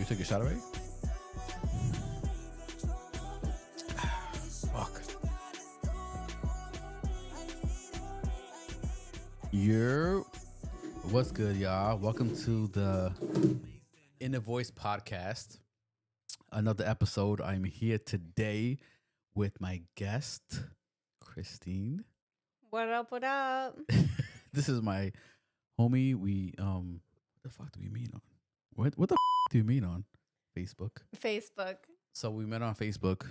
You took your shot already? Fuck. What's good, y'all? Welcome to the Inner Voice podcast. Another episode. I'm here today with my guest, Kristine. What up? What up? This is my homie. What the fuck do we meet on? What the do you meet on? Facebook. Facebook. So we met on Facebook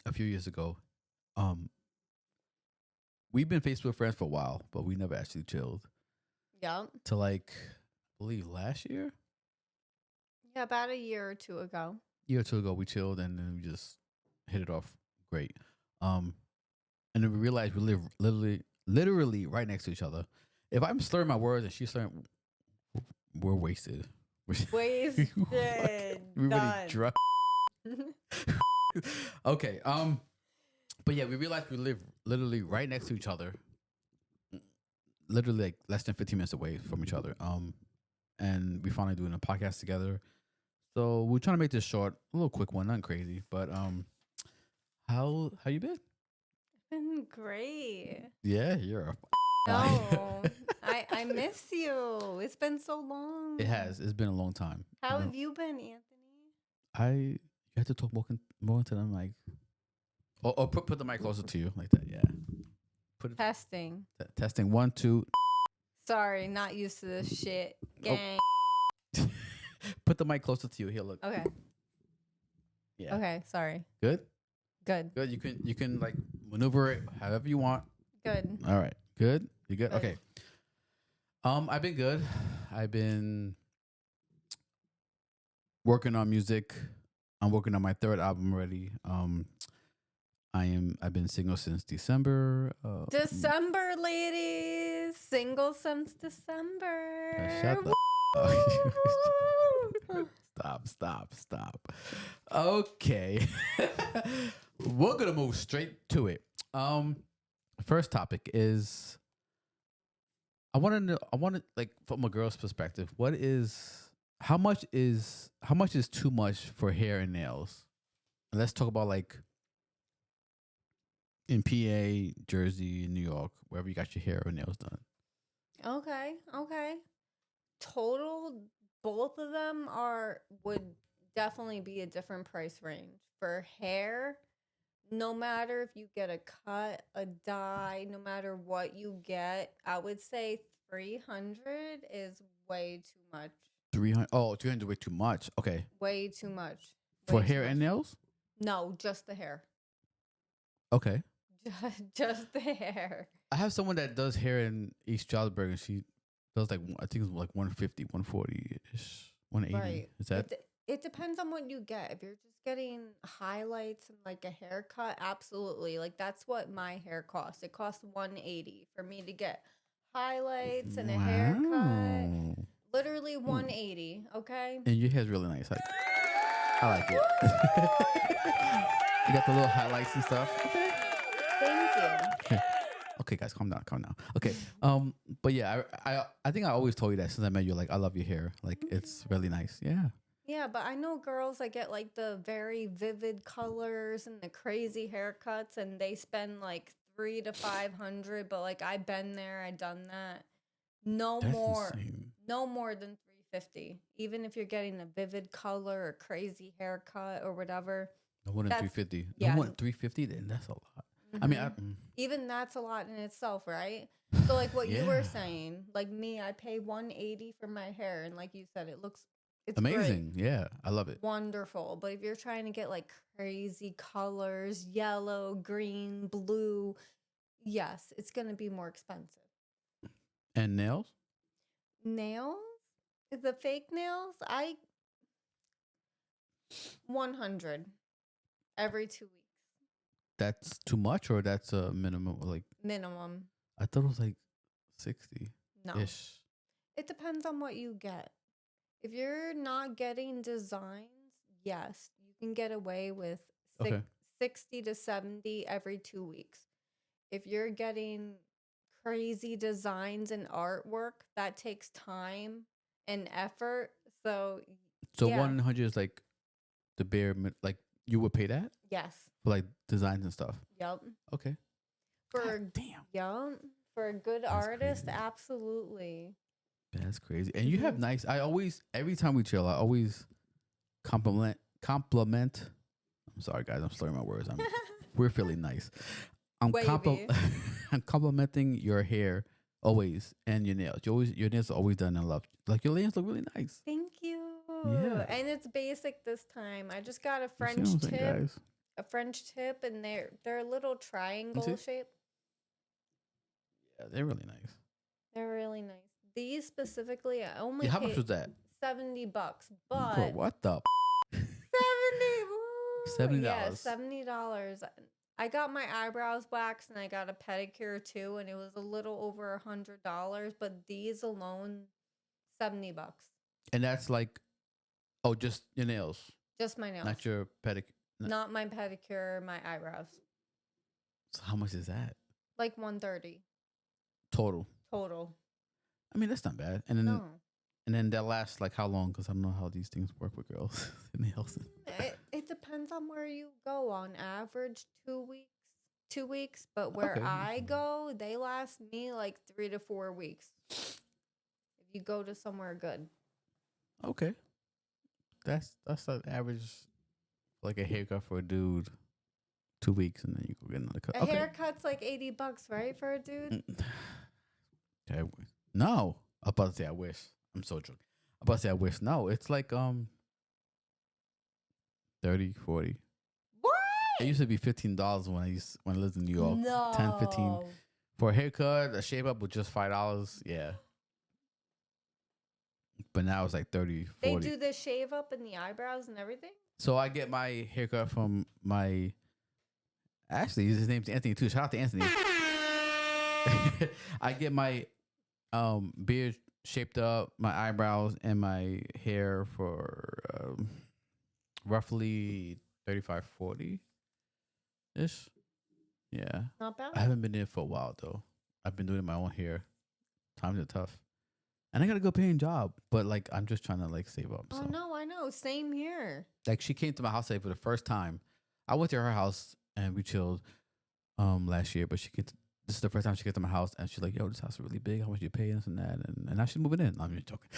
a few years ago. We've been Facebook friends for a while, but we never actually chilled. Yep. Till I believe last year? Yeah, about a year or two ago. Year or two ago we chilled and then we just hit it off great. And then we realized we live literally right next to each other. If I'm slurring my words and she's slurring, we're wasted. Wasted. We really drunk. Okay. But yeah, we realized we live literally right next to each other. Literally like less than 15 minutes away from each other. And we finally doing a podcast together. So we're trying to make this short, a little quick one, nothing crazy. But how you been? Been great. Yeah, you're a No, I miss you. It's been so long. It has. It's been a long time. How have you been, Anthony? You have to talk more into the mic. Or put the mic closer to you like that. Yeah. Testing. Testing 1, 2. Sorry, not used to this shit. Gang. Put the mic closer to you. Here, look. Okay. Yeah. Okay. Sorry. Good. Good. Good. You can like maneuver it however you want. Good. All right. Good. You good? Good. Okay. I've been good. I've been working on music. I'm working on my third album already. I've been single since December. December, ladies. Single since December. Shut the Stop. Okay. We're gonna move straight to it. First topic is I want to like from a girl's perspective, how much is too much for hair and nails? And let's talk about like in PA, Jersey, New York, wherever you got your hair or nails done. Okay. Total, both of them would definitely be a different price range. For hair, no matter if you get a cut, a dye, no matter what you get, I would say 300 is way too much. 300. Oh, 300 way too much. Okay. Way too much. For hair and nails? No, just the hair. Okay. Just the hair. I have someone that does hair in East Stroudsburg, and she does like I think it's like 150, 140-ish, 180. Right. Is that? It depends on what you get. If you're just getting highlights and like a haircut, absolutely. Like that's what my hair costs. It costs 180 for me to get highlights and a haircut. Literally 180. Okay. And your hair's really nice. I like it. You got the little highlights and stuff. Okay. Thank you. Okay, guys, calm down. Okay. But yeah, I think I always told you that since I met you. Like, I love your hair. Like, it's really nice. Yeah. Yeah, but I know girls that get like the very vivid colors and the crazy haircuts, and they spend like $300 to $500. But like I've been there, I done that. No more than $350. Even if you're getting a vivid color or crazy haircut or whatever. No more than $350. Yeah. No more than $350. Then that's a lot. Mm-hmm. I mean, even that's a lot in itself, right? So like what you were saying, like me, I pay 180 for my hair, and like you said, it's amazing. great. Yeah, I love it. Wonderful. But if you're trying to get like crazy colors, yellow, green, blue, yes, it's gonna be more expensive. And nails? Nails? The fake nails? 100 every 2 weeks. That's too much, or that's a minimum? Like Minimum. I thought it was like 60. No. Ish. It depends on what you get. If you're not getting designs, yes, you can get away with 60 to 70 every 2 weeks. If you're getting crazy designs and artwork, that takes time and effort. So So Yeah. 100 is like the like you would pay that Yes. for like designs and stuff. Yep. Okay. For God damn. yep. For a good That's artist, crazy. absolutely. That's crazy. And you have Mhm. nice. I always every time we chill, I always compliment. I'm sorry, guys. I'm slurring my words. We're feeling nice. Wavy. I'm complimenting your hair always and your nails. Your nails are always done in love. Like your nails look really nice. Thank you. Yeah. And it's basic this time. I just got a You see what French I'm saying, tip. guys? A French tip, and they're a little triangle see? shape. Yeah, they're really nice. They're really nice. These specifically, I only Yeah, how much paid was that? $70, Bro, but what the? 70. Woo! $70. Yeah, $70. I got my eyebrows waxed and I got a pedicure too, and it was a little over $100. But these alone, $70. And that's like, oh, just your nails, Just my nails, not your pedicure. not my pedicure, my eyebrows. So how much is that Like 130 total? total. I mean, that's not bad. And then No, and then that lasts like how long? Because I don't know how these things work with girls. Nails. it depends on where you go. On average, 2 weeks. 2 weeks, but where Okay. I go, they last me like 3 to 4 weeks. If you go to somewhere good. Okay. That's the average, like a haircut for a dude, 2 weeks, and then you go get another cut. A haircut's like $80, right, for a dude? Okay. No, I'm about to say I wish. I'm so drunk. I'm about to say I wish. No, it's like 30, 40. What? It used to be $15 when I lived in New York. No. 10, 15 for a haircut. A shave up was just $5. Yeah. But now it's like 30, 40. They do the shave up and the eyebrows and everything? So I get my haircut from my. Actually, his name's Anthony too. Shout out to Anthony. I get my beard shaped up, my eyebrows, and my hair for roughly 35, 40 ish. Yeah. Not bad. I haven't been in for a while though. I've been doing my own hair. Times are tough. And I got a good paying job, but like I'm just trying to like save up. Oh So. no, I know. Same here. Like she came to my house today for the first time. I went to her house and we chilled last year, but this is the first time she came to my house and she's like, yo, this house is really big. How much you pay this and that? And now she's moving in. I'm just joking.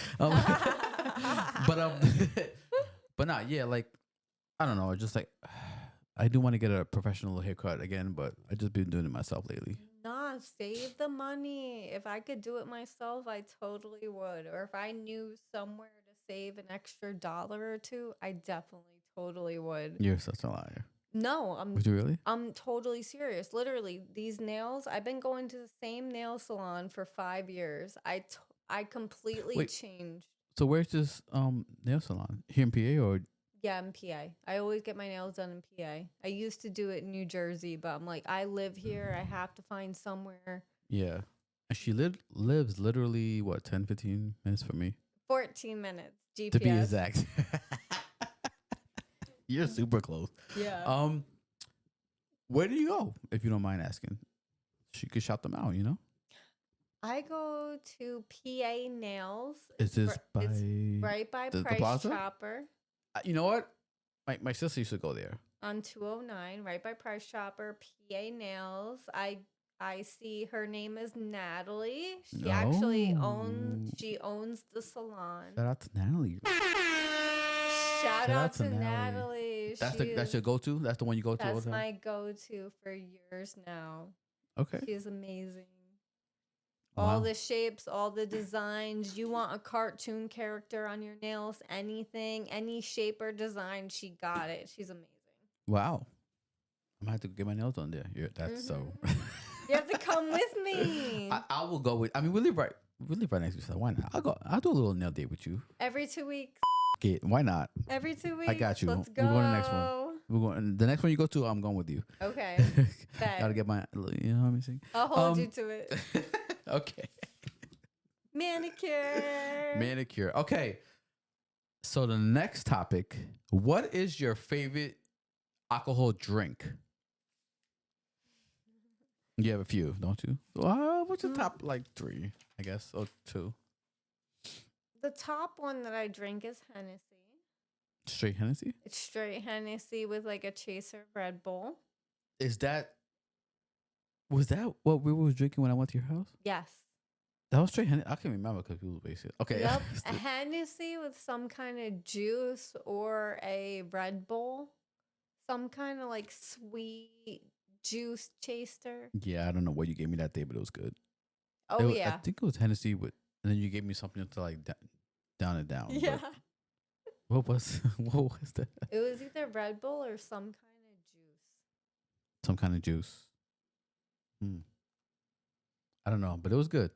But but not yeah, like I don't know, just like I do want to get a professional haircut again, but I just been doing it myself lately. Nah, save the money. If I could do it myself, I totally would. Or if I knew somewhere to save an extra dollar or two, I definitely totally would. You're such a liar. No, Would you really? I'm totally serious. Literally, these nails, I've been going to the same nail salon for 5 years. I completely Wait. changed. So where's this nail salon? Here in PA or Yeah, in PA. I always get my nails done in PA. I used to do it in New Jersey, but I'm like, I live here. I have to find somewhere. yeah. And she lives literally what 10, 15 minutes from me. 14 minutes. GPS. To be exact. You're super close. Yeah. Where do you go, if you don't mind asking? She could shout them out, you know? I go to PA Nails. Is this by It's right by the Price plaza? Chopper You know what? My sister used to go there. on 209, right by Price Chopper. PA Nails. I see her name is Natalie. She actually owns the salon. Shout out to Natalie. Shout out to Natalie. That's your go-to? That's the one you go to all That's the time? my go-to for years now. Okay. She is amazing. Wow. All the shapes, all the designs. You want a cartoon character on your nails, anything, any shape or design, she got it. She's amazing. Wow. I'm gonna have to get my nails done there. That's so. You have to come with me. I will go with. I mean, we live right next to each other. Why not? I'll do a little nail date with you. Every 2 weeks. Why not? Every 2 weeks. I got you. Let's go. We're going to the next one. We're going. The next one you go to, I'm going with you. Okay. Gotta get my. You know what I'm saying? I'll hold you to it. Okay. Manicure. Okay. So the next topic: what is your favorite alcohol drink? You have a few, don't you? What's your top like 3, I guess, or 2? The top one that I drink is Hennessy. Straight Hennessy? It's straight Hennessy with like a chaser Red Bull. Was that what we was drinking when I went to your house? Yes. That was straight Hennessy. I can't remember because we was wasted. Okay. Yep. A Hennessy with some kind of juice or a Red Bull. Some kind of like sweet juice chaser. Yeah, I don't know what you gave me that day, but it was good. Oh, I yeah. think it was Hennessy with, and then you gave me something to like down and down. Yeah. What was that? It was either Red Bull or some kind of juice. Some kind of juice. I don't know, but it was good.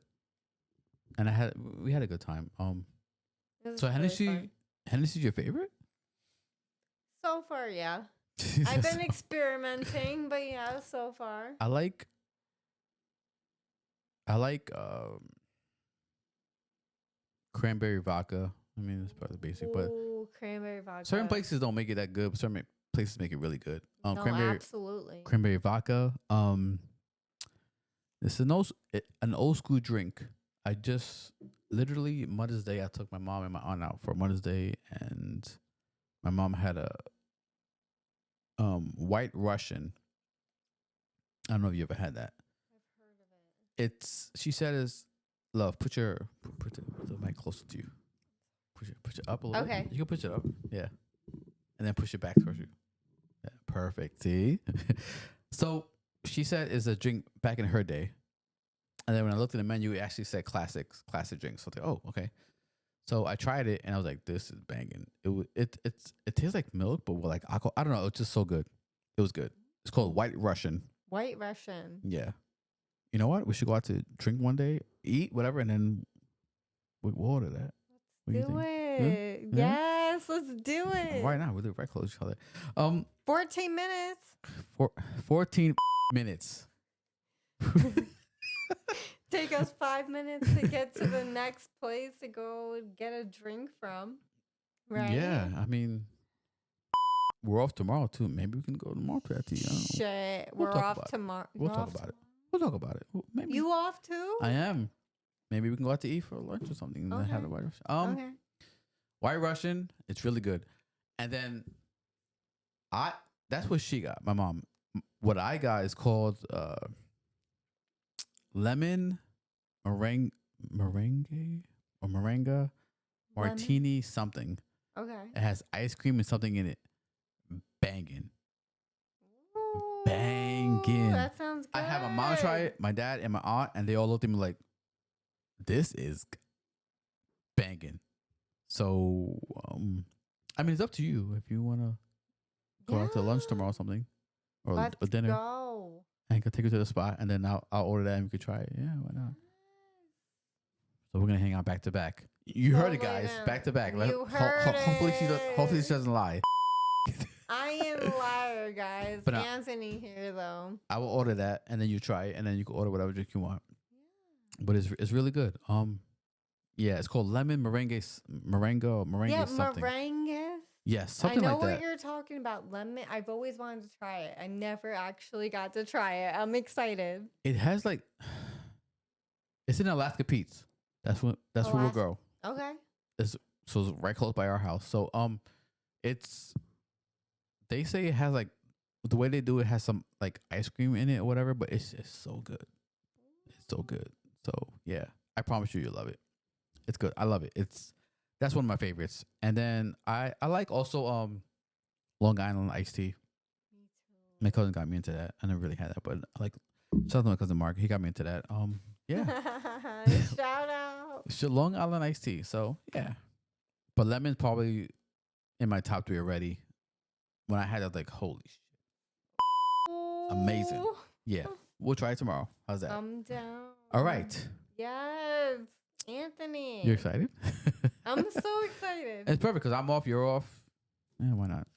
And we had a good time. So Really Hennessy's your favorite? so far, yeah. I've been experimenting, but yeah, so far. I like cranberry vodka. I mean, it's part of the basic, but Ooh, cranberry vodka. certain places don't make it that good, but certain places make it really good. No, Cranberry, absolutely. cranberry vodka. This is an old school drink. I just literally Mother's Day, I took my mom and my aunt out for Mother's Day, and my mom had a White Russian. I don't know if you ever had that. I've heard of it. She said is love. Put the mic closer to you. Push it up a little. Okay. Bit. You can push it up. Yeah. And then push it back towards you. Yeah, perfect. See? So she said it's a drink back in her day. And then when I looked at the menu, it actually said classic drinks. So I was like, oh, okay. So I tried it and I was like, this is banging. It tastes like milk, but with like alcohol. I don't know. It's just so good. It was good. It's called White Russian. White Russian. Yeah. You know what? We should go out to drink one day, eat, whatever, and then we'll order that. What do you Do think? it. Yeah? Yes, let's do it. Right now, we'll do it right close to each other. 14 minutes. 14 minutes. Take us 5 minutes to get to the next place to go get a drink from. Right? Yeah, I mean, we're off tomorrow too. Maybe we can go tomorrow to that tea. Shit. We'll We're talk off about it. tomorrow. We'll talk about it. We'll talk about it. Maybe You off too? I am. Maybe we can go out to eat for lunch or something. And then have a White Russian. Okay. White Russian, it's really good. And then that's what she got, my mom. What I got is called lemon meringue or moringa martini something. Okay. It has ice cream and something in it. Banging. Ooh, Banging. That sounds good. I had my mom try it, my dad and my aunt, and they all looked at me like, this is banging. So, I mean, it's up to you if you want to go out to lunch tomorrow or something, or Let's a dinner. Go. And I can take you to the spot, and then I'll order that, and we could try it. Yeah, why not? So we're gonna hang out back to back. You heard it, guys. Back to back. You heard hopefully hopefully she doesn't lie. I ain't a liar, guys. But Anthony here, though. I will order that, and then you try it, and then you can order whatever drink you want. But it's really good. Yeah, it's called lemon meringue something. Meringue. Yes, something like that. I know what you're talking about. Lemon. I've always wanted to try it. I never actually got to try it. I'm excited. It has like, it's in Alaska Pete's. That's where we'll go. Okay. So it's right close by our house. So they say it has like, the way they do it has some like ice cream in it or whatever, but it's just so good. It's so good. So yeah, I promise you'll love it. It's good. I love it. That's one of my favorites. And then I like also Long Island iced tea. Me too. My cousin got me into that. I never really had that, but I like, shout out to my cousin Mark. He got me into that. Yeah. Shout out. Long Island iced tea. So yeah, but lemon's probably in my top 3 already. When I had it, I was like, holy shit, amazing. Yeah, we'll try it tomorrow. How's that? I'm down. All right. Yes, Anthony. You're excited? I'm so excited. It's perfect because I'm off. You're off. Yeah, why not?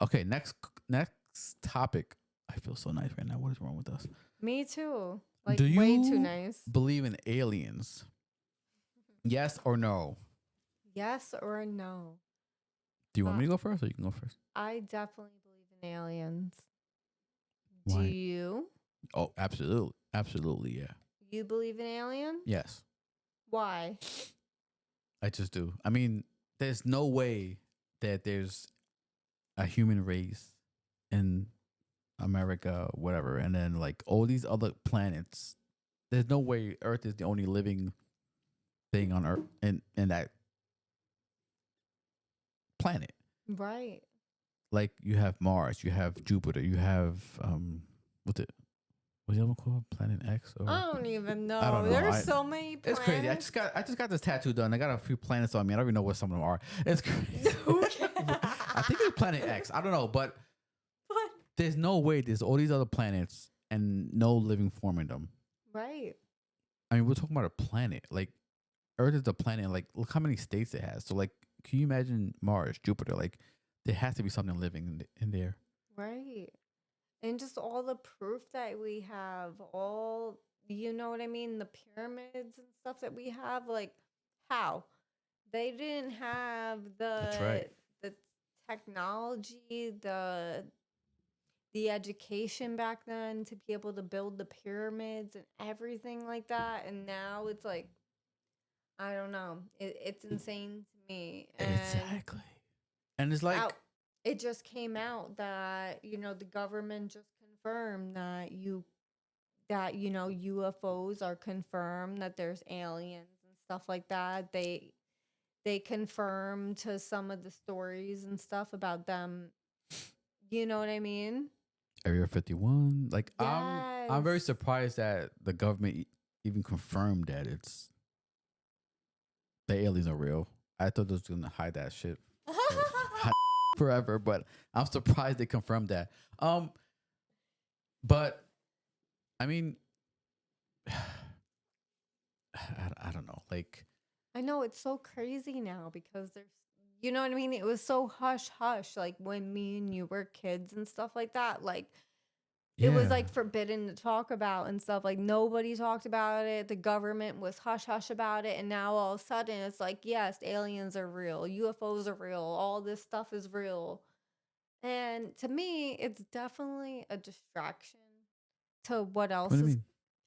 Okay, next topic. I feel so nice right now. What is wrong with us? Me too. Like, Do you way too nice. believe in aliens? Yes or no? Yes or no? Do you want me to go first, or you can go first? I definitely believe in aliens. Why? Do you? Oh, absolutely, absolutely, yeah. You believe in aliens? Yes, Why? I just do. I mean, there's no way that there's a human race in America, whatever, and then like all these other planets. There's no way Earth is the only living thing on Earth in that planet. Right. Like you have Mars, you have Jupiter, you have what's it? What's the other one called? Planet X or I don't even I know. don't know. There's so many It's planets. crazy. I just got this tattoo done. I got a few planets on me. I don't even know what some of them are. It's crazy. I think it's Planet X. I don't know, but What? there's no way there's all these other planets and no living form in them. Right. I mean, we're talking about a planet. Like Earth is a planet. Like look how many states it has. So like, can you imagine Mars, Jupiter? Like there has to be something living in there. Right. And just all the proof that we have, all, you know what I mean? The pyramids and stuff that we have, like, how? They didn't have That's right. the technology, the education back then to be able to build the pyramids and everything like that. And now it's like, I don't know. It's insane to me. And Exactly. And it's like, out it just came out that, the government just confirmed that UFOs are confirmed, that there's aliens and stuff like that. They confirm to some of the stories and stuff about them. You know what I mean? Area 51. Like I'm very Yes. surprised that the government even confirmed that it's the aliens are real. I thought they was gonna hide that shit hide forever, but I'm surprised they confirmed that. But I mean, I don't know. Like, I know it's so crazy now because you know what I mean? It was so hush hush, like when me and you were kids and stuff like that. Like, it was yeah, like forbidden to talk about and stuff. Like nobody talked about it. The government was hush hush about it. And now all of a sudden it's like, yes, aliens are real. UFOs are real. All this stuff is real. And to me, it's definitely a distraction to what what do else you is mean?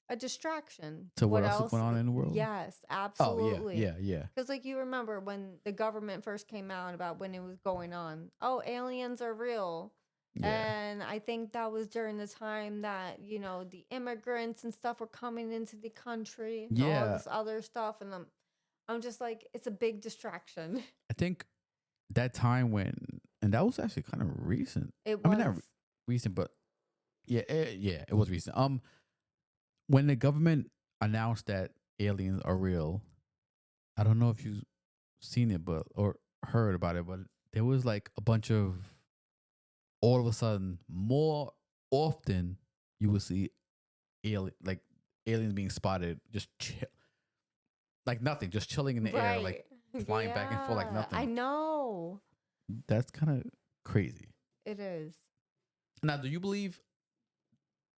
a distraction to So what what else is going else. on in the world? Yes, Oh yeah, absolutely. yeah, yeah, Because, like, you remember when the government first came out about when it was going on. Oh, aliens are real. yeah, And I think that was during the time that, the immigrants and stuff were coming into the country and all yeah. this other stuff. And I'm just like, it's a big distraction. I think that time when, and that was actually kind of recent. It I mean, not was. recent, but yeah, yeah, it was recent. When the government announced that aliens are real, I don't know if you've seen it, but or heard about it, but there was like a bunch of all of a sudden more often you will see like aliens being spotted just like nothing, just chilling in the air, like Right. flying back and forth like Yeah, I nothing. know. That's kind of crazy. It is. Now, do you believe?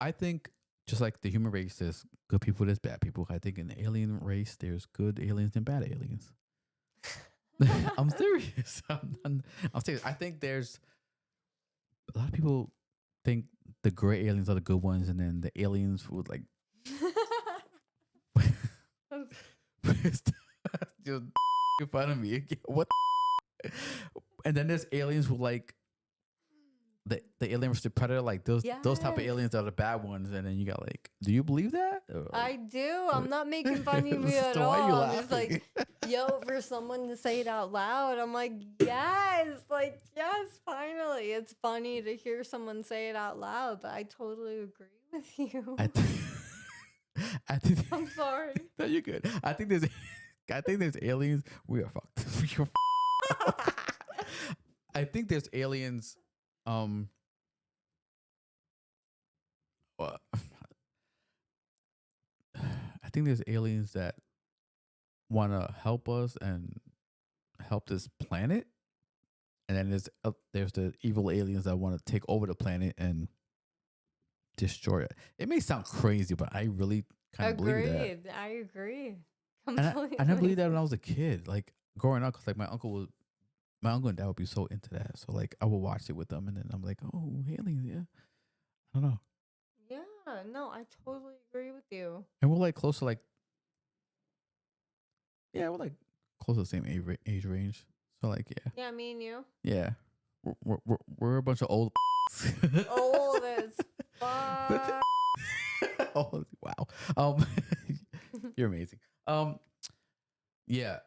I think just like the human race, there's good people, there's bad people. I think in the alien race, there's good aliens and bad aliens. I'm serious. I'm serious. I think there's a lot of people think the gray aliens are the good ones, and then the aliens would like just in front of me. What? And then there's aliens who like the alien versus the predator, like those type of Yes. aliens are the bad ones. And then you got like, do you believe that? Or, like, I do. I'm not making fun of you at so why are you all. I'm just laughing? like, yo, for someone to say it out loud, I'm like, yes, finally. It's funny to hear someone say it out loud, but I totally agree with you. I, th- I think I'm sorry. no, you're good. I think there's aliens. We are fucked. We are I think there's aliens. Um, uh, I think there's aliens that want to help us and help this planet, and then there's the evil aliens that want to take over the planet and destroy it. It may sound crazy, but I really kind of believe that. Agreed. I agree And I never believed completely. that when I was a kid. Like growing up, because like my uncle and dad would be so into that. So like I would watch it with them, and then I'm like, oh, aliens, yeah. I don't know. Yeah, no, I totally agree with you. And we're like close to like, yeah, we're like close to the same age range. So like, yeah, Yeah, me and you. yeah, we're a bunch of old. Old as But fuck. oh, wow. Um, you're amazing. Yeah,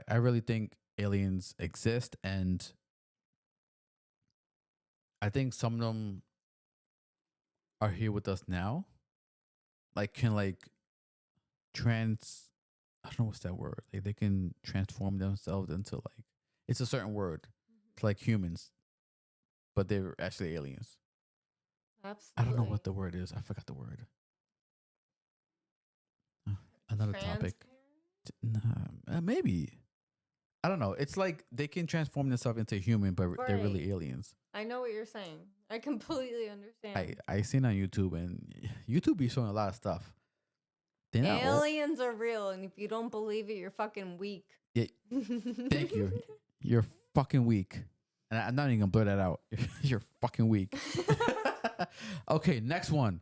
I really think aliens exist, and I think some of them are here with us now. Like, can like trans. I don't know what's that word. Like, they can transform themselves into like it's a certain word. It's like humans, but they're actually aliens. I don't know Absolutely. what the word is. I forgot the word. Uh, Another Transparent. topic. Nah, maybe. I don't know. It's like they can transform themselves into human, but they're Right. really aliens. I know what you're saying. I completely understand. I seen on YouTube, and YouTube be showing a lot of stuff. They're not all. Aliens are real, and if you don't believe it, you're fucking weak. Yeah, thank you. You're fucking weak, and I'm not even gonna blur that out. You're fucking weak. Okay, next one.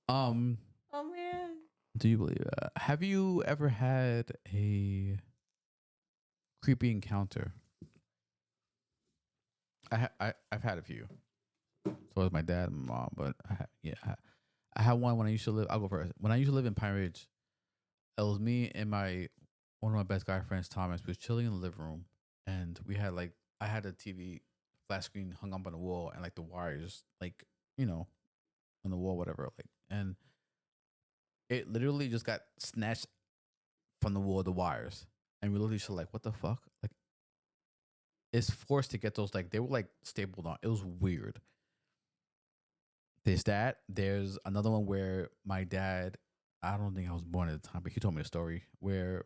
Um, Oh man. do you believe? Have you ever had a creepy encounter? I've had a few. So was my dad and my mom, but I had one when I used to live. I'll go first. When I used to live in Pine Ridge, it was me and my one of my best guy friends, Thomas. We was chilling in the living room, and we had like I had a TV flat screen hung up on the wall, and like the wires, like you know, on the wall, whatever. Like, and it literally just got snatched from the wall, the wires, and we literally just like, what the fuck? Like, it's forced to get those. Like, they were like stapled on. It was weird. There's that. There's another one where my dad. I don't think I was born at the time, but he told me a story where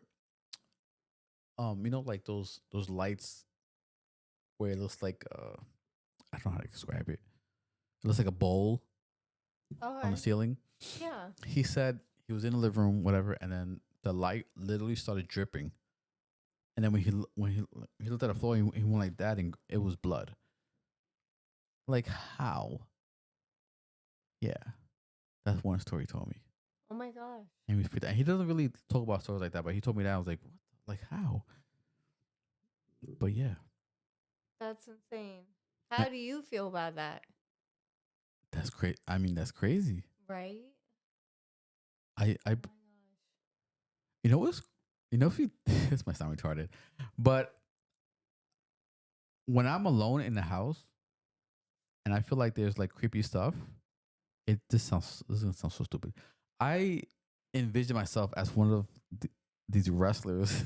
like those lights where it looks like I don't know how to describe it. It looks like a bowl on the Okay. ceiling. Yeah. He said he was in the living room, whatever, and then the light literally started dripping. And then when he looked at the floor, he went like that, and it was blood. Like how? Yeah, that's one story he told me. Oh my gosh. And he doesn't really talk about stories like that, but he told me that. I was like, what? Like how? But yeah, That's insane. I, How do you feel about that? that's great. I mean, that's crazy. Right? I Oh my gosh. you know what's if you this might sound retarded, but when I'm alone in the house and I feel like there's like creepy stuff, this is gonna sound so stupid. I envision myself as one of these wrestlers.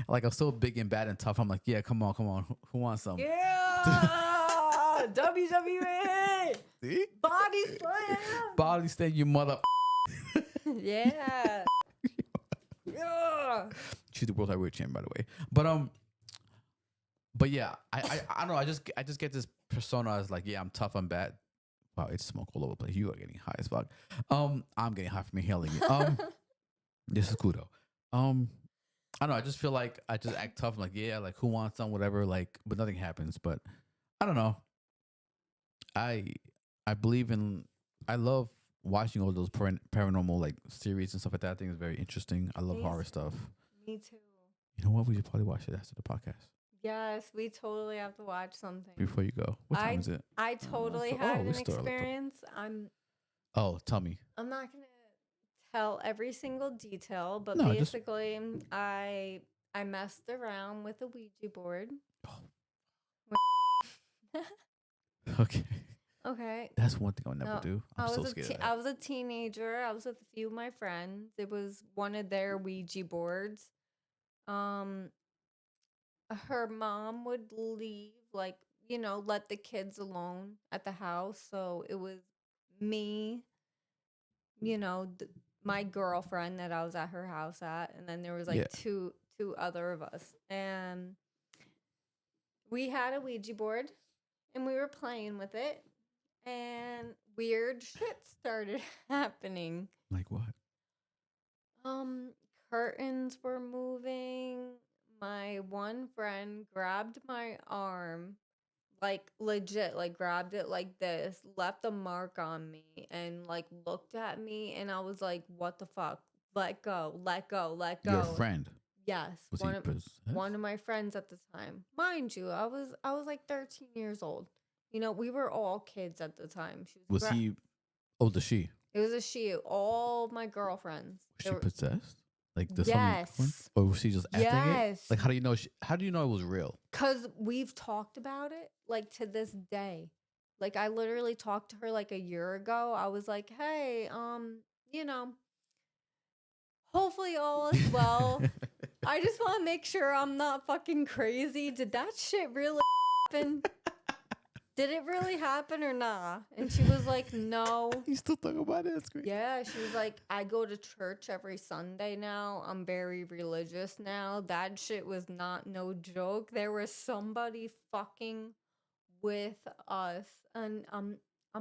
Like I'm so big and bad and tough. I'm like, yeah, come on, who wants some? Yeah! WWE! See? Body slam! Body stand, you mother. Yeah. Yeah. She's the world heavyweight champion, by the way. But yeah, I don't know. I just get this persona as like, yeah, I'm tough, I'm bad. Wow, it's smoke all over the place. You are getting high as fuck. I'm getting high from inhaling it. This is cool though. I don't know. I just feel like I just act tough. I'm like, yeah, like who wants some, whatever. Like, but nothing happens. But I don't know. I I believe in. I love watching all those paranormal like series and stuff like that. I think it's very interesting. I love Me horror too. stuff. Me too. You know what? We should probably watch it after the podcast Yes, we totally have to watch something. before you go. What time is it? I totally So- had we an still have a couple- experience. Oh, tell me. I'm not gonna tell every single detail, but No, just- basically, I messed around with a Ouija board. Okay. Okay. That's one thing I'll never No, do. I'm so scared of that. I was a teenager. I was with a few of my friends. It was one of their Ouija boards. Um, her mom would leave, like, let the kids alone at the house. So it was me, my girlfriend that I was at her house at, and then there was like Yeah. two other of us, and we had a Ouija board, and we were playing with it, and weird shit started happening. Like what? Um, Curtains were moving. My one friend grabbed my arm, like legit, like grabbed it like this, left a mark on me, and like looked at me, and I was like, "What the fuck? Let go, let go, let Your go." friend. Yes, Was he possessed? one of my friends at the time. Mind you, I was like 13 years old. You know, we were all kids at the time. She was Was he? Oh, the she. It was a she. All my girlfriends. Was They she were, possessed? Like there's something different, yes. or was she just acting it? Yes. Like how do you know? How do you know it was real? Cuz we've talked about it like to this day. Like I literally talked to her like a year ago. I was like, "Hey, you know, hopefully all is well. I just want to make sure I'm not fucking crazy. Did that shit really happen? Did it really happen or nah?" And she was like, "No." You still talking about it? That's great. Yeah, she was like, "I go to church every Sunday now. I'm very religious now. That shit was not no joke. There was somebody fucking with us." And I'm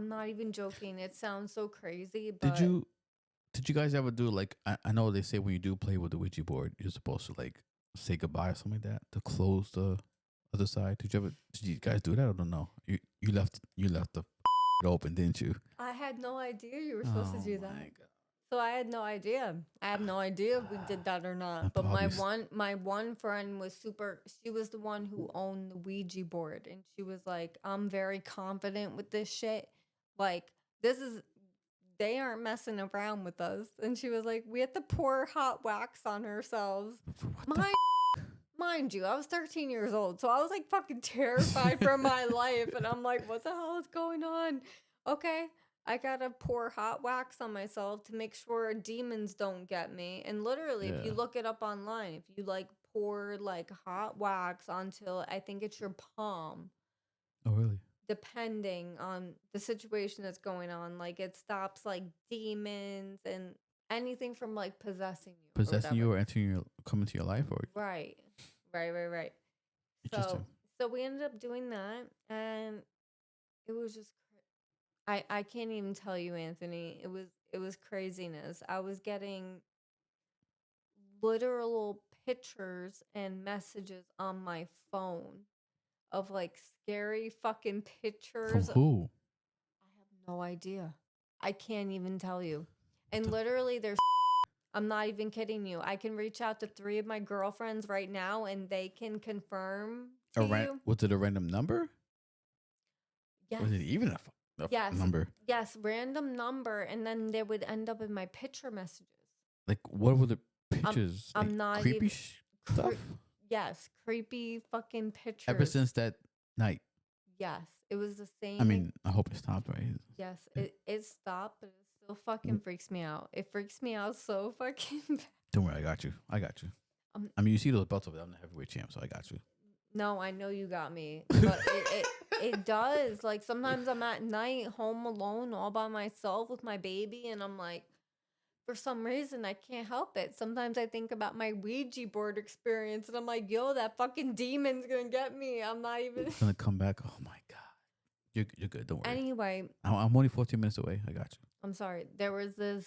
not even joking. It sounds so crazy, but Did you guys ever do like I know they say when you do play with the Ouija board, you're supposed to like say goodbye or something like that to close the other side. Did you guys do that or no? You left the open, didn't you? I had no idea you were supposed to do my that. God. So I had no idea. I have no idea if we did that or not. But my one friend was super. She was the one who owned the Ouija board, and she was like, "I'm very confident with this shit. Like this is they aren't messing around with us." And she was like, "We had to pour hot wax on ourselves." What the Mind you, I was 13 years old, so I was like fucking terrified for my life, and I'm like, "What the hell is going on?" Okay. I gotta pour hot wax on myself to make sure demons don't get me. And literally, if you Yeah. look it up online, if you like pour like hot wax until I think it's your palm, Oh really? depending on the situation that's going on, like it stops like demons and anything from like possessing you or Possessing you whatever. or entering your coming to your life or Right. Right. So interesting. so we ended up doing that, and it was just I can't even tell you, Anthony. It was craziness. I was getting literal pictures and messages on my phone of like scary fucking From pictures. who? I have no idea. I can't even tell you. What And the literally there's I'm not even kidding you. I can reach out to 3 of my girlfriends right now and they can confirm to you. was it a random number? Yes. Was it even a Yes. number? Yes, random number, and then they would end up in my picture messages. Like what were the pictures? I'm like not creepy even stuff. yes, creepy fucking pictures. Ever since that night. Yes, it was the same. I mean, I hope it stopped, right? yes, it stopped, but it still fucking freaks me out. It freaks me out so fucking bad. Don't worry, I got you. I mean, you see those belts over there. I'm the heavyweight champ, so I got you. No, I know you got me, but it does. Like sometimes I'm at night home alone all by myself with my baby, and I'm like, for some reason, I can't help it. Sometimes I think about my Ouija board experience, and I'm like, yo, that fucking demon's gonna get me. I'm not even. It's gonna come back. Oh my god, you're good. Don't worry. Anyway, I'm only 14 minutes away. I got you. I'm sorry. There was this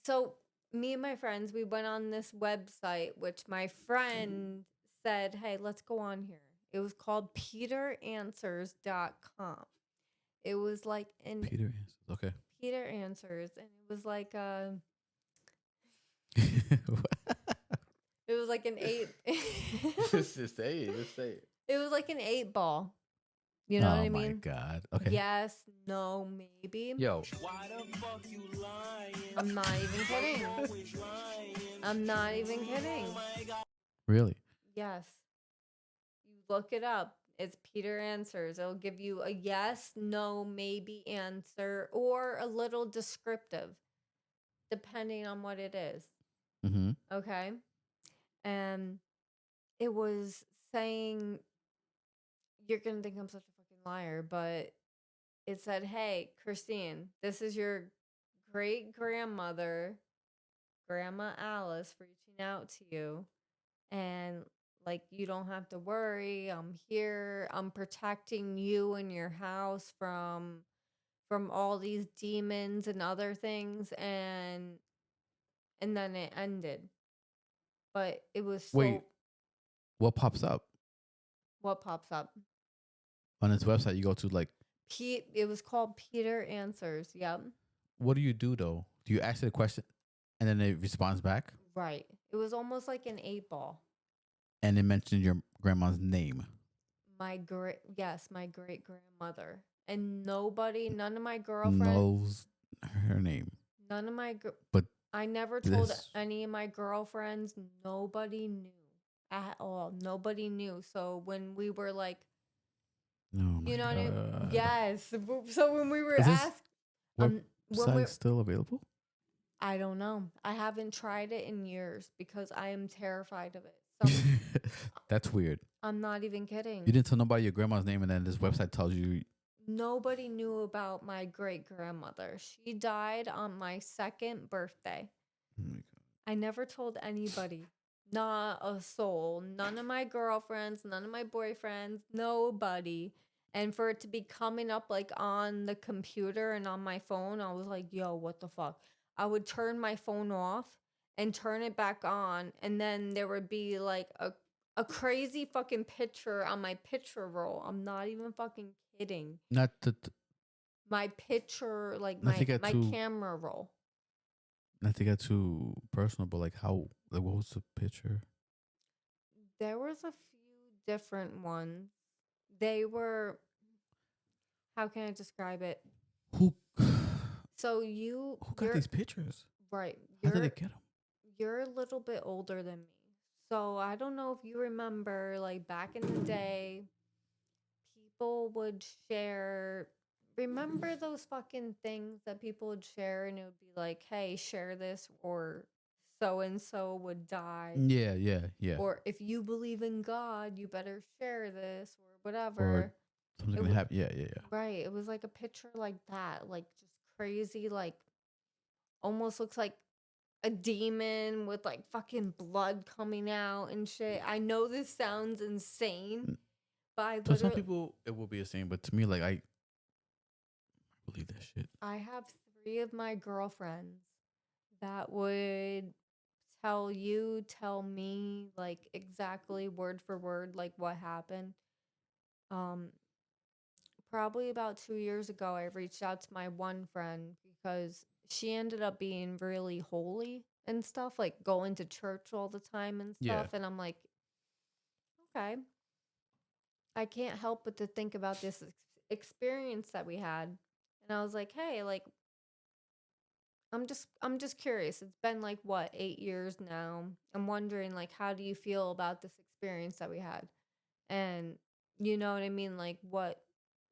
so me and my friends, we went on this website which my friend said, "Hey, let's go on here." It was called peteranswers.com. It was like an Peter answers. Okay. Peter Answers, and it was like it was like an 8 Just say it. Just say it. It was like an 8 ball. You know what I Oh my mean? god. Okay. Yes, no, maybe. Yo. Why the fuck you lying? I'm not even kidding. Always lying. I'm not even kidding. Really? Yes. You look it up. It's Peter Answers. It'll give you a yes, no, maybe answer or a little descriptive, depending on what it is. Mm-hmm. Okay. And it was saying, you're going to think I'm such a fucking liar, but it said, "Hey, Kristine, this is your great grandmother, Grandma Alice, reaching out to you. And like, you don't have to worry. I'm here. I'm protecting you and your house from all these demons and other things." And then it ended. But it was so Wait. What pops up what pops up? on this website? You go to like. It was called Peter Answers. Yep. What do you do though? Do you ask the question? And then it responds back, Right. It was almost like an 8 ball. and it mentioned your grandma's name. My great grandmother. And none of my girlfriends, Knows her name, none of my, but I never told this. any of my girlfriends. Nobody knew at all. Nobody knew. So when we were like, Oh my you know what I mean? god! Yes. So when we were Is this asked, when we website still available? I don't know. I haven't tried it in years because I am terrified of it. That's weird. I'm not even You kidding. didn't tell nobody your grandma's name, and then this website tells you. Nobody knew about my great grandmother. She died on my 2nd birthday. Oh my god. I never told anybody. Not a soul. None of my girlfriends, none of my boyfriends, nobody. And for it to be coming up like on the computer and on my phone, I was like, yo, what the fuck? I would turn my phone off and turn it back on. And then there would be like a crazy fucking picture on my picture roll. I'm not even fucking kidding. Not to My picture, like not to get my too camera roll. not to get too personal, but like how like what was the picture? There was a few different ones. They were, how can I describe it? Who So who got you're these pictures? right. How did they get them? You're a little bit older than me. So I don't know if you remember, like back in the day, people would share. Remember those fucking things that people would share, and it would be like, "Hey, share this," or "So and so would die," Yeah, yeah, yeah. or "If you believe in God, you better share this," or Or whatever. something's It gonna w- happen. Yeah, yeah, yeah. right. It was like a picture like that, like just crazy, like almost looks like a demon with like fucking blood coming out and shit. I know this sounds insane, Mm. but I To some literally people, it will be the same, but to me, like I believe that shit. I have 3 of my girlfriends that would tell me like exactly word for word like what happened. Um Probably about 2 years ago I reached out to my one friend because she ended up being really holy and stuff, like going to church all the time and Yeah. stuff, and I'm like, okay, I can't help but to think about this experience that we had. And I was like, hey, like I'm just curious. It's been like what, 8 years now. I'm wondering like how do you feel about this experience that we had? And you know what I mean? Like what,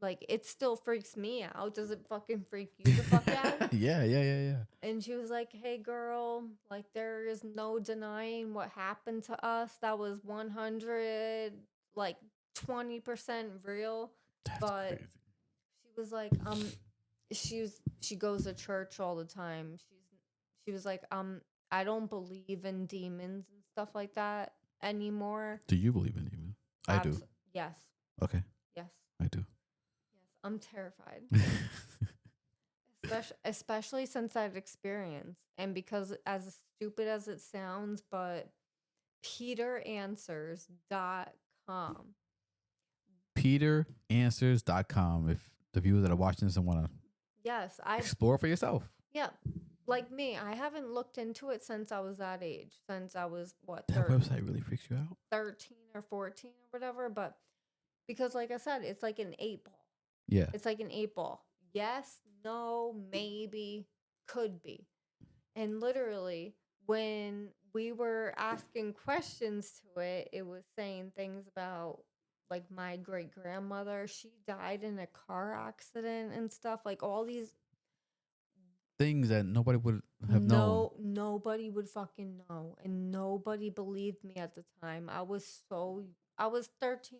like it still freaks me out. Does it fucking freak you the fuck out? Yeah, yeah, yeah, yeah. And she was like, "Hey girl, like there is no denying what happened to us. That was 100 like 20% real." That's But crazy. she was like, she goes to church all the time. She was like, I don't believe in demons and stuff like that anymore. Do you believe in demons? I do. Yes. Okay, Yes. I do. Yes. I'm terrified. Especially since that experience. And because as stupid as it sounds, but peteranswers.com. PeterAnswers.com. If the viewers that are watching this and want to Yes, I explore for yourself. yeah, like me, I haven't looked into it since I was that age. Since I was what, That website really freaks you out. 13 or 14 or whatever, but because like I said, it's like an 8 ball. Yeah. It's like an 8 ball. Yes, no, maybe, could be. And literally, when we were asking questions to it, it was saying things about like my great grandmother. She died in a car accident and stuff. Like all these, Things that nobody would have known. nobody would fucking know. And nobody believed me at the time. I was 13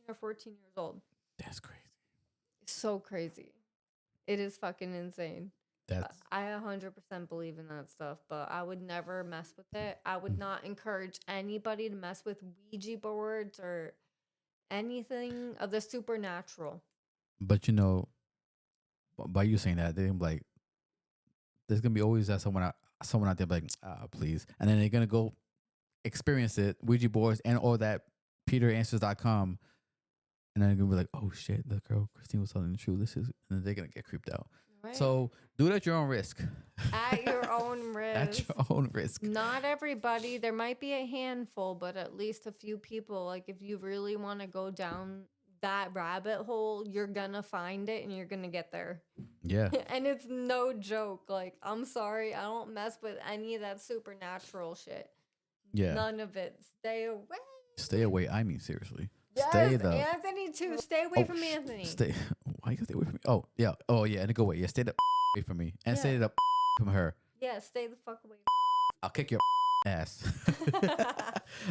or 14 years old. That's crazy. So crazy. It is fucking insane. That's I 100% believe in that stuff, but I would never mess with it. I would Mm. not encourage anybody to mess with Ouija boards or anything of the supernatural. But you know, by you saying that, they're like, there's gonna be always that someone out there like, please, and then they're gonna go experience it, Ouija boards and all that, PeterAnswers.com, and then they're gonna be like, oh shit, the girl Kristine was telling the truth. This is, and then they're gonna get creeped out. Right. So do it at your own risk. At your own At risk. your own risk. Not everybody. There might be a handful, but at least a few people. Like if you really want to go down that rabbit hole, you're gonna find it and you're gonna get there. Yeah. And it's no joke. Like, I'm sorry, I don't mess with any of that supernatural shit. Yeah. None of it. Stay away. Stay away. I mean, seriously. Yes, Stay the. Anthony too. Stay away from sh- Anthony. Stay. Why you gotta stay away from me? Oh yeah. Oh yeah. And go away. Yeah. Stay the away from me, and stay Yeah. the from her. Yeah, stay the fuck away. I'll kick your ass.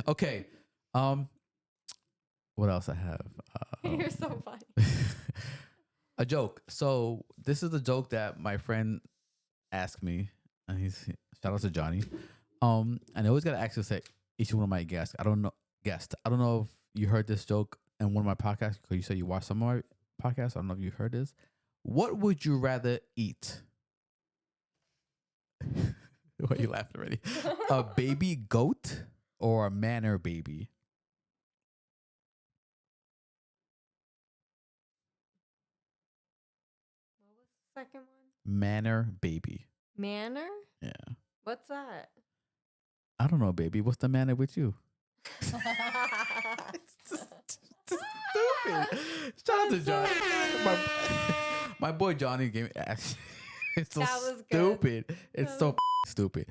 Okay. What else I have? You're so funny. A joke. So this is the joke that my friend asked me, and he's shout out to Johnny. And I always gotta ask this at each one of my guests. I don't know if you heard this joke in one of my podcasts because you said you watched some of my podcasts. I don't know if you heard this. What would you rather eat? Why are you laughing already? A baby goat or a manor baby? What was the second one? Manor baby. Manor? Yeah. What's that? I don't know, baby. What's the manner with you? Stupid. Shout out to Johnny. My boy Johnny gave me ass. It's so That was good. stupid. It's so stupid.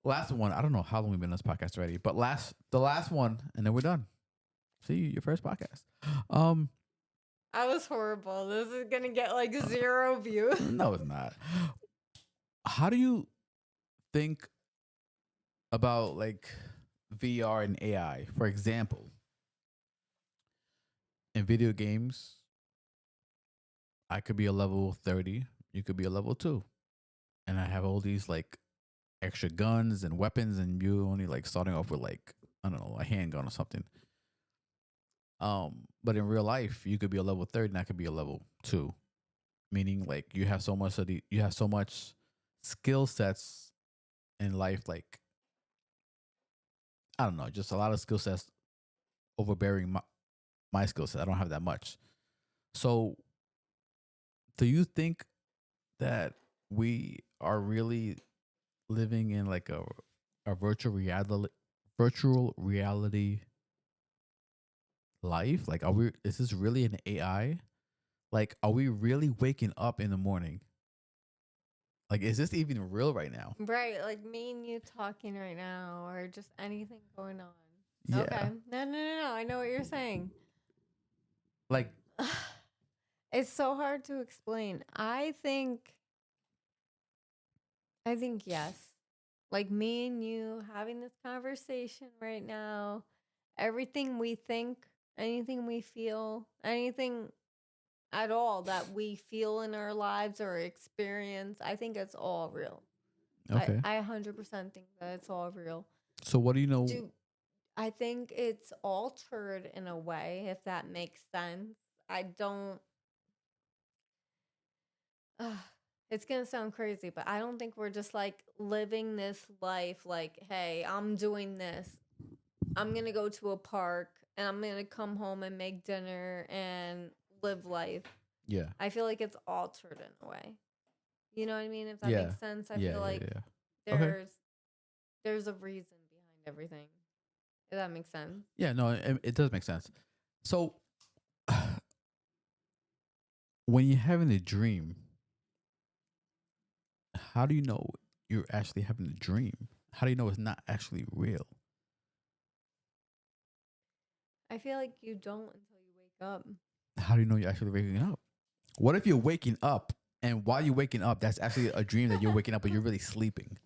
Last one. I don't know how long we've been on this podcast already, but the last one, and then we're done. See your first podcast. I was horrible. This is gonna get like 0 views. No, it's not. How do you think about like VR and AI? For example, in video games, I could be a level 30, you could be a level 2. And I have all these like extra guns and weapons, and you only like starting off with like, I don't know, a handgun or something. But in real life, you could be a level 30 and I could be a level 2. Meaning like you have so much skill sets in life, like I don't know, just a lot of skill sets overbearing my skill set. I don't have that much. So do you think that we are really living in like a virtual reality life? Like is this really an AI? Like are we really waking up in the morning? Like is this even real right now? Right, like me and you talking right now, or just anything going on. Yeah. Okay. No. I know what you're saying. Like It's so hard to explain. I think yes. Like me and you having this conversation right now, everything we think, anything we feel, anything at all that we feel in our lives or experience, I think it's all real. okay. I 100% think that it's all real. So what do you know? I think it's altered in a way, if that makes sense. I don't. It's going to sound crazy, but I don't think we're just like living this life like, hey, I'm doing this. I'm going to go to a park and I'm going to come home and make dinner and live life. Yeah. I feel like it's altered in a way. You know what I mean? If that Yeah. makes sense. I Yeah, feel like yeah. Okay. there's a reason behind everything. If that makes sense. Yeah, no, it does make sense. So when you're having a dream, how do you know you're actually having a dream? How do you know it's not actually real? I feel like you don't until you wake up. How do you know you're actually waking up? What if you're waking up and while you're waking up, that's actually a dream that you're waking up, but you're really sleeping?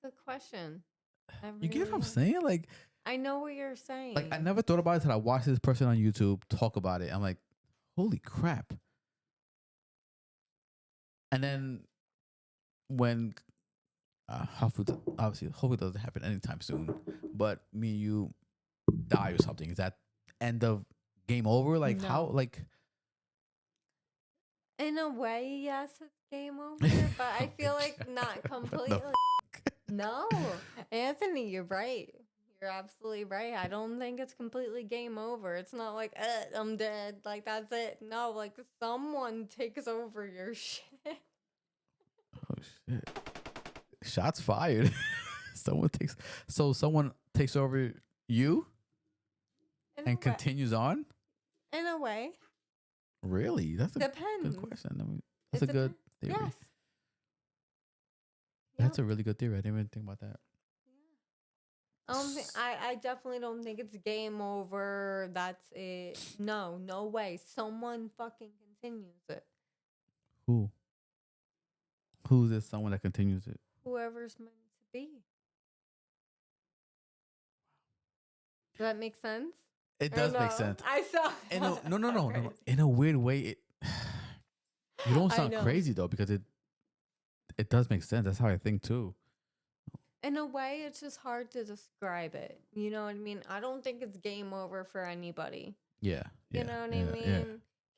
That's a good question. You get what I'm saying? Like, I know what you're saying. like I never thought about it until I watched this person on YouTube talk about it. I'm like, holy crap. And then when hopefully it doesn't happen anytime soon, but me and you die or something, is that end of game over? Like No. how, like in a way, yes, it's game over, but I feel like not completely. No, Anthony, you're right. You're absolutely right. I don't think it's completely game over. It's not like, I'm dead. Like, that's it. No, like, someone takes over your shit. Oh shit! Shots fired. Someone takes over you In and a way. continues on. In a way. Really? That's a Depends. good question. I mean, that's It a good depends. theory. Yes. That's Yep. a really good theory. I didn't even think about that. I definitely don't think it's game over. That's it. No, no way. Someone fucking continues it. Who? Who's this? Someone that continues it? Whoever's meant to be. Does that make sense? It Or does make no? sense. I saw. In a, no, no, no, no, no. Crazy. In a weird way, it. You don't I sound know. crazy though, because it does make sense. That's how I think too. In a way, it's just hard to describe it. You know what I mean? I don't think it's game over for anybody. Yeah. You know what I mean? Yeah.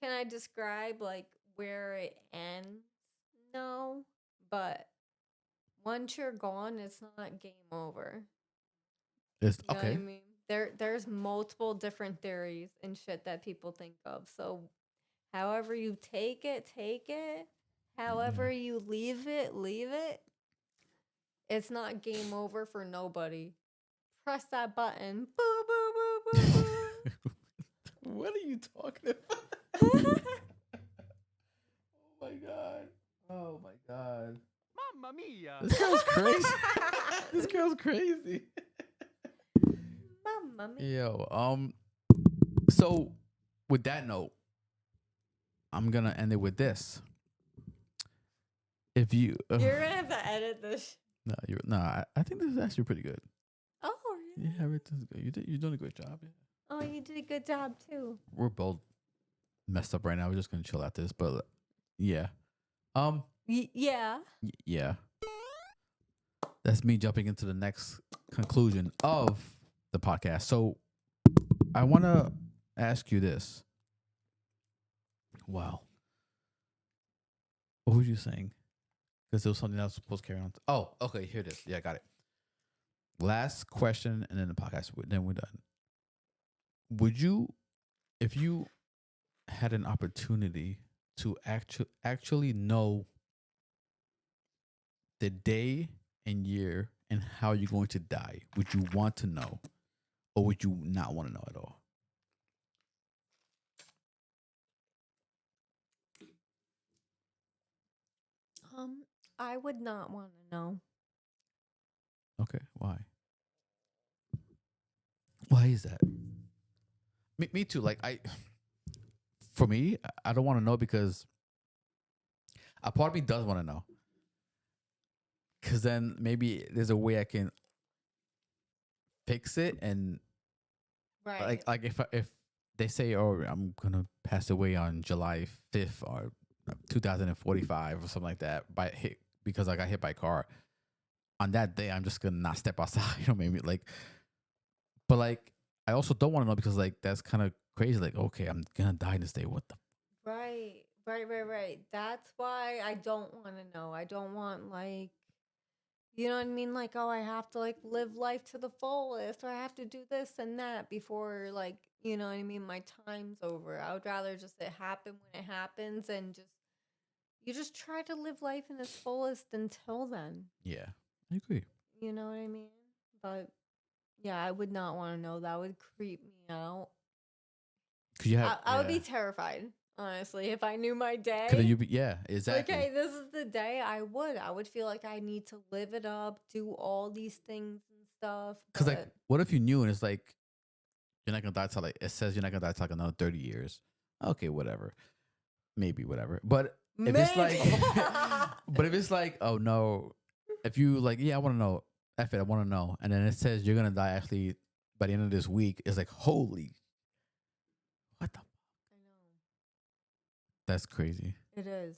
Can I describe like where it ends? No, but once you're gone, it's not game over. It's You know what I okay. mean? There's multiple different theories and shit that people think of. So however you take it, take it. However you leave it, leave it. It's not game over for nobody. Press that button. Boo boo boo boo boo. What are you talking about? Oh my god. Oh my god. Mamma mia! This girl's crazy. This girl's crazy. Mamma mia. Yo, so with that note, I'm gonna end it with this. If you You're gonna have to edit this. I think this is actually pretty good. Oh, really? Yeah, everything's good. You're doing a great job. Yeah. Oh, you did a good job too. We're both messed up right now. We're just gonna chill at this, but yeah. Yeah. Yeah. That's me jumping into the next conclusion of the podcast. So I want to ask you this. Wow. What were you saying? Because there was something else supposed to carry on. Oh, okay. Here it is. Yeah, I got it. Last question, and then the podcast. Then we're done. Would you, if you had an opportunity to actually know the day and year and how you're going to die, would you want to know, or would you not want to know at all? I would not want to know. Okay, why? Why is that? Me too. Like for me, I don't want to know because a part of me does want to know. Because then maybe there's a way I can fix it, and Right. like if they say, "Oh, I'm gonna pass away on July 5th or 2045 or something like that," because I got hit by a car. On that day, I'm just gonna not step outside. You know, maybe like, but like I also don't want to know because like that's kind of crazy. Like, okay, I'm gonna die this day. What the? Right. Right. That's why I don't want to know. I don't want like, you know what I mean? Like, oh, I have to like live life to the fullest, or I have to do this and that before like, you know what I mean? My time's over. I would rather just it happen when it happens, and you just try to live life in its fullest until then. Yeah, I agree. You know what I mean? But yeah, I would not want to know. That would creep me out. Cause you have, I would be terrified, honestly, if I knew my day. Cause you be, yeah, exactly. Like, hey, this is the day. I would feel like I need to live it up, do all these things and stuff. Cause like, what if you knew and it's like you're not gonna die till like it says you're not gonna die till like another 30 years? Okay, whatever, maybe whatever. But if it's like, but if it's like, oh no, if you like, yeah, I want to know. F it, I want to know, and then it says you're gonna die actually by the end of this week. It's like, holy, what the? I know. That's crazy. It is.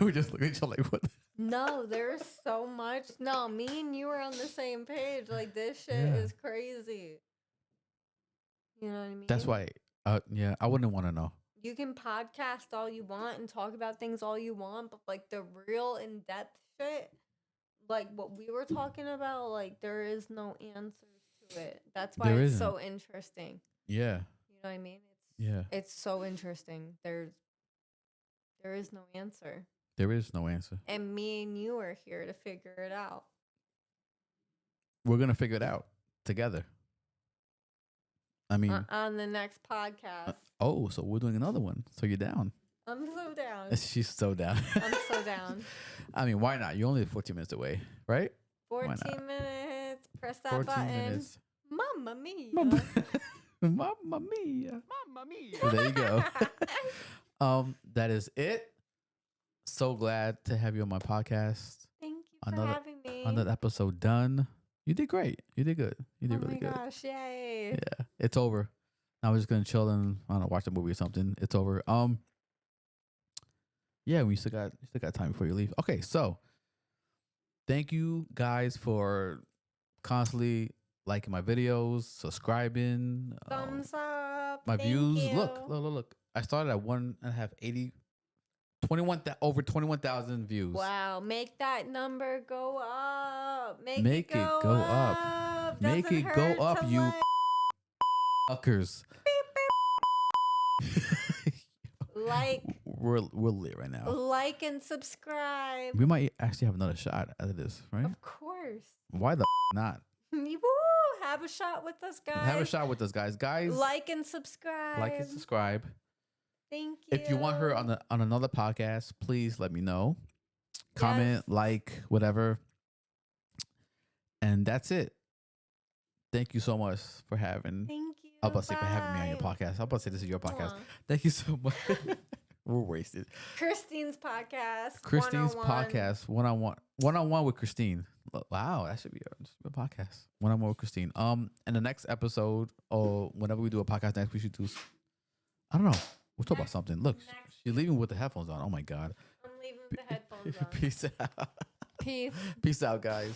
We just look at each other like, what? No, there's so much. No, me and you are on the same page. Like, this shit Yeah. is crazy. You know what I mean? That's why. Yeah, I wouldn't want to know. You can podcast all you want and talk about things all you want, but like the real in-depth shit, like what we were talking about, like there is no answers to it. That's why There it's isn't. so interesting. Yeah. You know what I mean? Yeah. It's so interesting. There is no answer. There is no answer. And me and you are here to figure it out. We're gonna figure it out together. I mean, On the next podcast. oh, so we're doing another one. So you're down? I'm so down. She's so down. I'm so down. I mean, why not? You're only 14 minutes away, right? 14 not? minutes. Press that 14 button. minutes. Mamma mia. Mamma mia. Mamma mia. So there you go. That is it. So glad to have you on my podcast. Thank you for having me. Another episode done. You did great. You did good. You did really good. Oh my gosh, yay. Yeah, it's over. Now we're just gonna chill and I don't know, watch a movie or something. It's over. Yeah, we still got time before you leave. Okay, so thank you guys for constantly liking my videos, subscribing. Thumbs up. My Thank views. you. Look. I started at 1.580, 21 over 21,000 views. Wow, make that number go up. Make Make it go up. Make Doesn't it go hurt up, to you like. fuckers. We're lit right now. Like and subscribe. We might actually have another shot out of this, right? Of course. Why the not? Woo! Have a shot with us, guys. Have a shot with us, guys. Like and subscribe. Like and subscribe. Thank you. If you want her on another podcast, please let me know. Comment, like, whatever. And that's it. Thank you so much for having. Thank you. I was about to say for having me on your Bye. podcast. I was about to say this is your podcast. Aw. Thank you so much. We're wasted. Kristine's podcast. Kristine's 101. podcast, one-on-one with Kristine. Wow, that should be a podcast. One-on-one with Kristine. In the next episode, or whenever we do a podcast next, we should do. I don't know. We'll talk about something. Look, she's leaving with the headphones on. Oh my god. I'm leaving the headphones on. Peace out. Peace. Peace out, guys.